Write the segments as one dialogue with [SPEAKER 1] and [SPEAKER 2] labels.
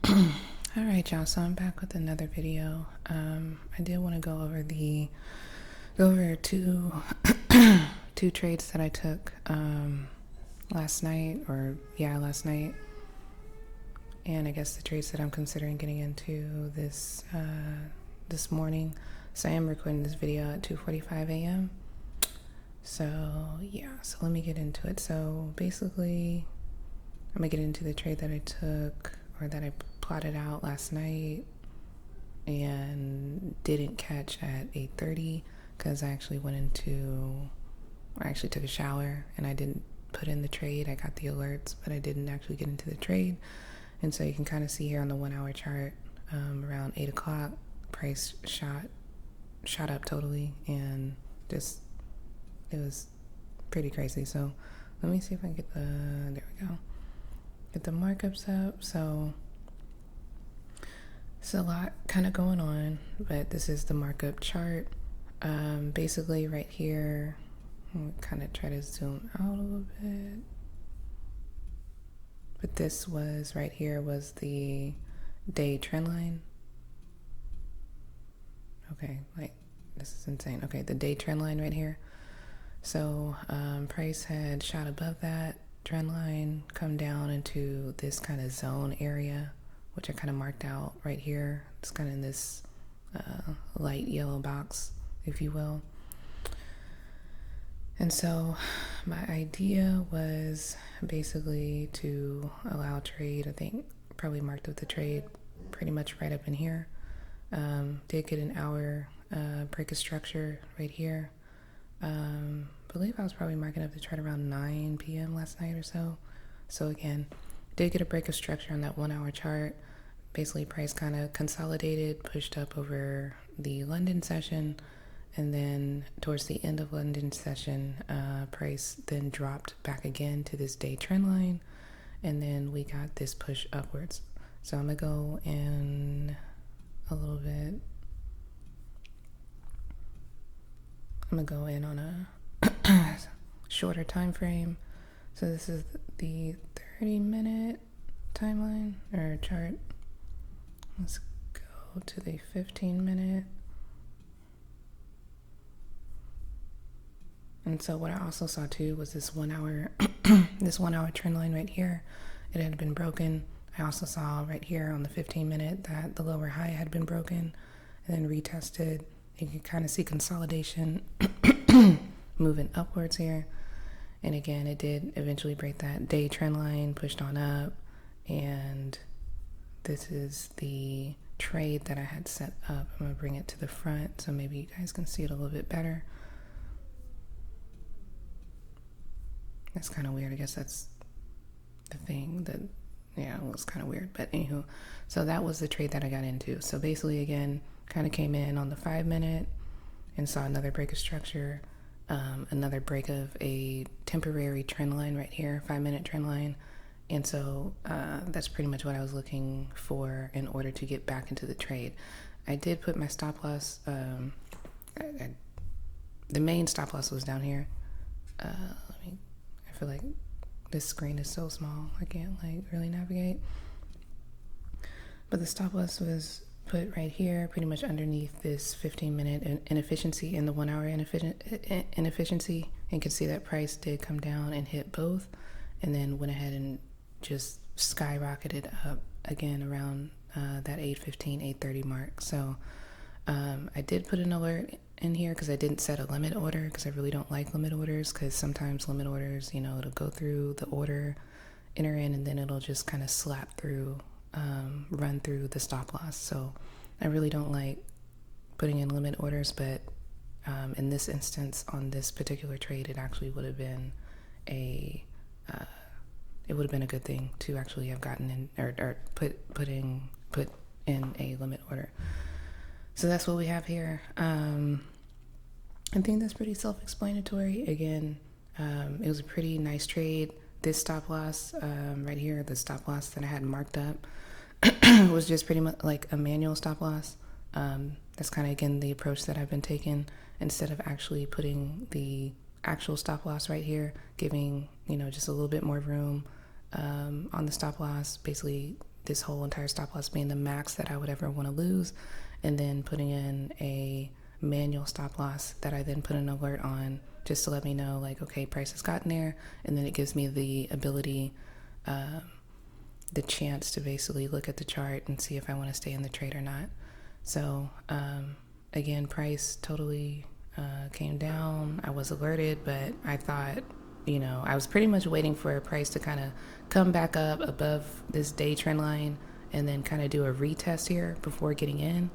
[SPEAKER 1] All right, y'all. So I'm back with another video. I did want to go over two trades that I took last night, last night, and I guess the trades that I'm considering getting into this morning. So I am recording this video at 2:45 a.m. So yeah, so let me get into it. So basically, I'm gonna get into the trade that I took, or that I plotted out last night and didn't catch at 8:30 because I actually took a shower and I didn't put in the trade. I got the alerts, but I didn't actually get into the trade. And so you can kind of see here on the 1 hour chart, around 8 o'clock, price shot up totally, and just, it was pretty crazy. So let me see if I can get there we go. Get the markups up. So it's a lot kind of going on, but this is the markup chart. Basically right here, I'm kind of try to zoom out a little bit. But this was right here was the day trend line. Okay, like this is insane. Okay, the day trend line right here. So price had shot above that trend line, come down into this kind of zone area, which I kind of marked out right here. It's kind of in this light yellow box, if you will. And so my idea was basically to allow trade. I think probably marked up the trade pretty much right up in here. Did get an hour break of structure right here. Believe I was probably marking up the chart around 9 p.m. last night or so. So again, did get a break of structure on that 1 hour chart. Basically price kind of consolidated, pushed up over the London session, and then towards the end of London session, price then dropped back again to this day trend line, and then we got this push upwards. So I'm gonna go in a little bit. I'm gonna go in on a shorter time frame. So this is the 30-minute timeline or chart. Let's go to the 15-minute. And so what I also saw too was this 1 hour this 1 hour trend line right here. It had been broken. I also saw right here on the 15-minute that the lower high had been broken and then retested. You can kind of see consolidation moving upwards here. And again, it did eventually break that day trend line, pushed on up, and this is the trade that I had set up. I'm gonna bring it to the front so maybe you guys can see it a little bit better. That's kind of weird. I guess that's the thing that, yeah, it was kind of weird. But anywho, so that was the trade that I got into. So basically, again, kind of came in on the 5-minute and saw another break of structure, another break of a temporary trend line right here, 5-minute trend line. And so that's pretty much what I was looking for in order to get back into the trade. I did put my stop loss. The main stop loss was down here. I feel like this screen is so small I can't like really navigate. But the stop loss was put right here, pretty much underneath this 15-minute inefficiency and the 1 hour inefficiency. And you can see that price did come down and hit both, and then went ahead and just skyrocketed up again around that 8:15, 8:30 mark. So I did put an alert in here because I didn't set a limit order, because I really don't like limit orders, because sometimes limit orders, you know, it'll go through the order, enter in, and then it'll just kind of slap through, run through the stop loss. So I really don't like putting in limit orders, but in this instance, on this particular trade, it actually would have been a good thing to actually have gotten in or put in a limit order. So that's what we have here. I think that's pretty self-explanatory. Again, it was a pretty nice trade. This stop loss right here, the stop loss that I had marked up, was just pretty much like a manual stop loss. That's kind of, again, the approach that I've been taking. Instead of actually putting the actual stop loss right here, giving, you know, just a little bit more room on the stop loss, basically this whole entire stop loss being the max that I would ever want to lose, and then putting in a manual stop loss that I then put an alert on just to let me know, like, okay, price has gotten there, and then it gives me the ability, the chance to basically look at the chart and see if I want to stay in the trade or not. So again, price totally came down. I was alerted, but I thought, I was pretty much waiting for a price to kind of come back up above this day trend line and then kind of do a retest here before getting in.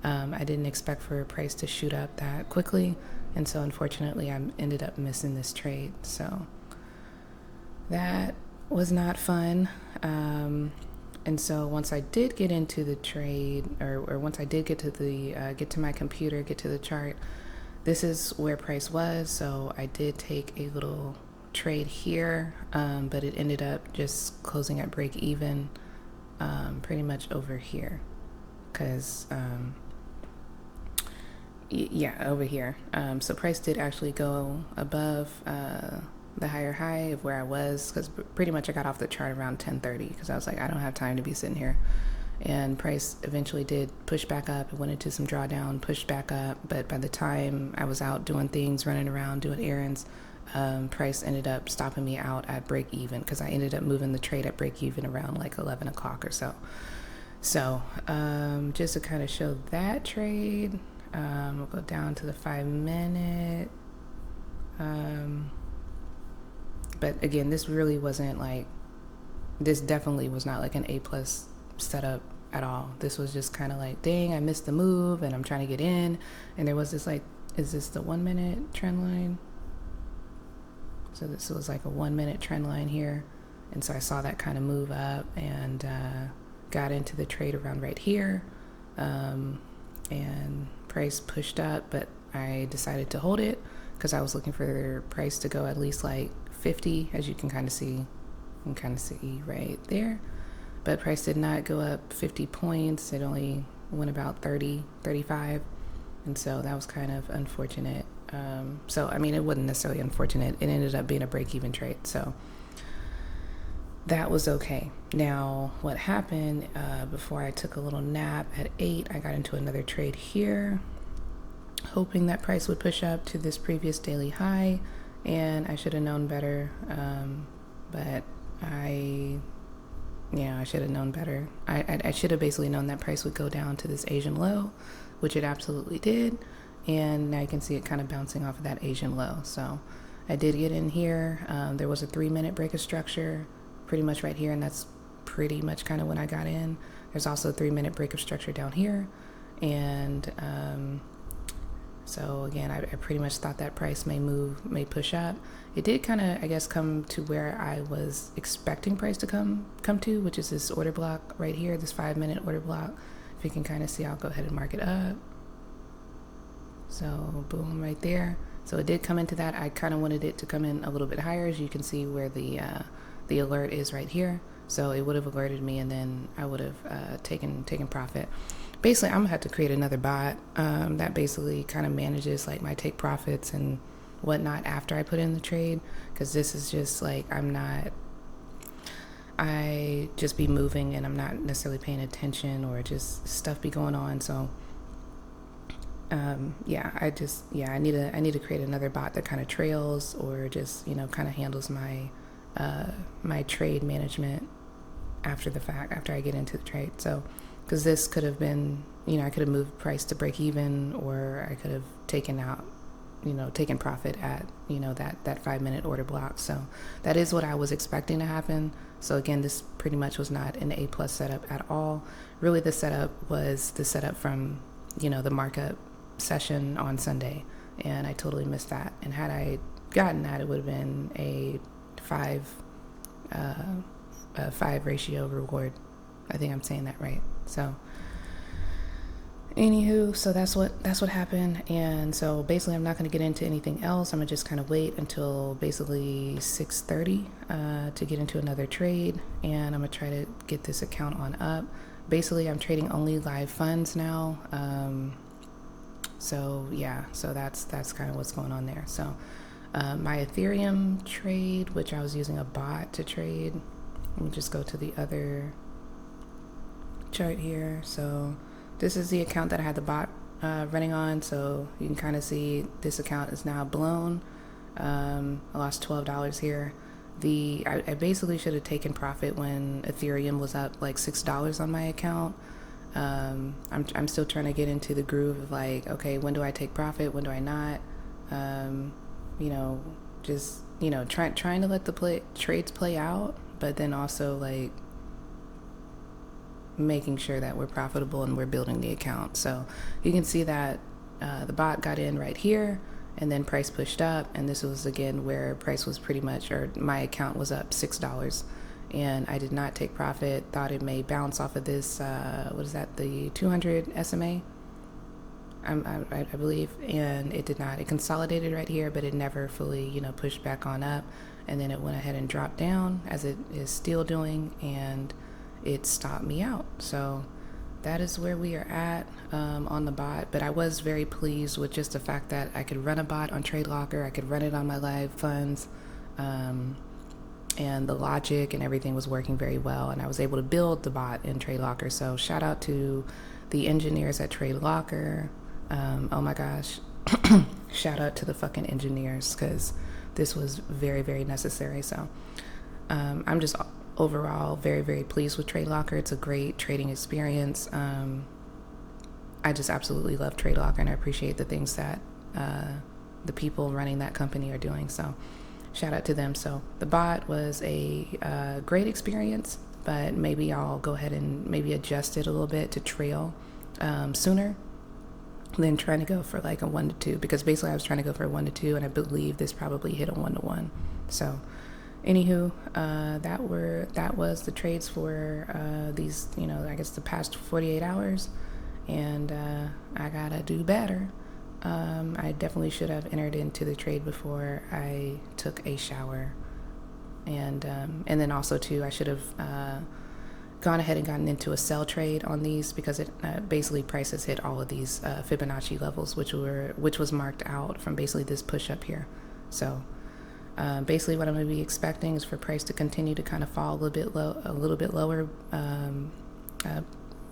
[SPEAKER 1] I didn't expect for a price to shoot up that quickly, and so unfortunately I ended up missing this trade. So that was not fun. And so once I did get into the trade, or once I did get to get to my computer, get to the chart, this is where price was. So I did take a little trade here, but it ended up just closing at break even, pretty much over here, because over here. So price did actually go above the higher high of where I was, because pretty much I got off the chart around 10:30 because I was like, I don't have time to be sitting here. And price eventually did push back up. It went into some drawdown, pushed back up, but by the time I was out doing things, running around, doing errands, price ended up stopping me out at break even, because I ended up moving the trade at break even around like 11 o'clock or so. So just to kind of show that trade, we'll go down to the 5 minute. But again, this really wasn't like, this definitely was not like an A+ setup at all. This was just kind of like, dang, I missed the move and I'm trying to get in. And there was this like, is this the 1 minute trend line? So this was like a 1 minute trend line here. And so I saw that kind of move up and got into the trade around right here. And price pushed up, but I decided to hold it because I was looking for their price to go at least like 50, as you can kind of see. You can kind of see right there. But price did not go up 50 points. It only went about 30, 35. And so that was kind of unfortunate. So, I mean, it wasn't necessarily unfortunate. It ended up being a break-even trade. So that was okay. Now, what happened before I took a little nap at 8, I got into another trade here, hoping that price would push up to this previous daily high. And I should have known better. But I should have known better. I should have basically known that price would go down to this Asian low, which it absolutely did. And now you can see it kind of bouncing off of that Asian low. So I did get in here. There was a 3 minute break of structure pretty much right here, and that's pretty much kind of when I got in. There's also a 3 minute break of structure down here. And so again, I pretty much thought that price may push up. It did kind of, I guess, come to where I was expecting price to come to, which is this order block right here, this 5 minute order block. If you can kind of see, I'll go ahead and mark it up. So boom, right there. So it did come into that. I kind of wanted it to come in a little bit higher, as you can see where the alert is right here. So it would have alerted me, and then I would have taken profit. Basically, I'm gonna have to create another bot that basically kind of manages like my take profits and whatnot after I put in the trade, because this is just like, I just be moving and I'm not necessarily paying attention, or just stuff be going on. So I need to create another bot that kind of trails, or just kind of handles my my trade management after the fact, after I get into the trade. So because this could have been, I could have moved price to break even, or I could have taken profit at, that 5 minute order block. So that is what I was expecting to happen. So again, this pretty much was not an A+ setup at all. Really, the setup was the setup from, the markup session on Sunday, and I totally missed that. And had I gotten that, it would have been a 5 ratio reward. I think I'm saying that right. So anywho, so that's what happened. And so basically, I'm not going to get into anything else. I'm gonna just kind of wait until basically 6:30 to get into another trade, and I'm gonna try to get this account on up. Basically, I'm trading only live funds now. So that's kind of what's going on there. So my Ethereum trade, which I was using a bot to trade, let me just go to the other chart here. So this is the account that I had the bot running on. So you can kind of see this account is now blown. I lost $12 here. I basically should have taken profit when Ethereum was up like $6 on my account. I'm still trying to get into the groove of like, okay, when do I take profit? When do I not? Just trying to let the trades play out, but then also like making sure that we're profitable and we're building the account. So you can see that the bot got in right here, and then price pushed up, and this was again where price was pretty much, or my account was up $6, and I did not take profit. Thought it may bounce off of this what is that, the 200 SMA, I believe, and it did not. It consolidated right here, but it never fully pushed back on up, and then it went ahead and dropped down as it is still doing, and it stopped me out. So that is where we are at on the bot. But I was very pleased with just the fact that I could run a bot on TradeLocker. I could run it on my live funds, and the logic and everything was working very well, and I was able to build the bot in TradeLocker. So shout out to the engineers at TradeLocker. Oh my gosh, shout out to the fucking engineers, because this was very, very necessary. So I'm just overall very, very pleased with TradeLocker. It's a great trading experience. I just absolutely love TradeLocker, and I appreciate the things that the people running that company are doing. So shout out to them. So the bot was a great experience, but maybe I'll go ahead and maybe adjust it a little bit to trail sooner than trying to go for like a 1 to 2, because basically I was trying to go for a 1 to 2, and I believe this probably hit a 1 to 1. So anywho, that was the trades for these, I guess the past 48 hours, and I gotta do better. I definitely should have entered into the trade before I took a shower, and then also too, I should have gone ahead and gotten into a sell trade on these, because it basically prices hit all of these Fibonacci levels, which was marked out from basically this push up here. So basically what I'm going to be expecting is for price to continue to kind of fall a little bit lower,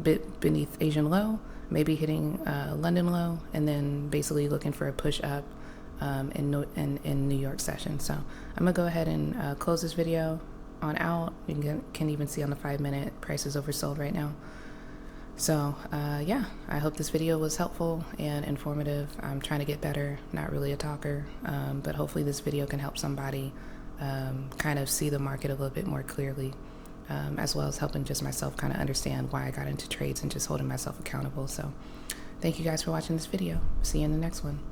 [SPEAKER 1] bit beneath Asian low, maybe hitting London low, and then basically looking for a push up in New York session. So I'm gonna go ahead and close this video on out. You can even see on the 5-minute price is oversold right now. So yeah, I hope this video was helpful and informative. I'm trying to get better, not really a talker, but hopefully this video can help somebody kind of see the market a little bit more clearly, as well as helping just myself kind of understand why I got into trades and just holding myself accountable. So thank you guys for watching this video. See you in the next one.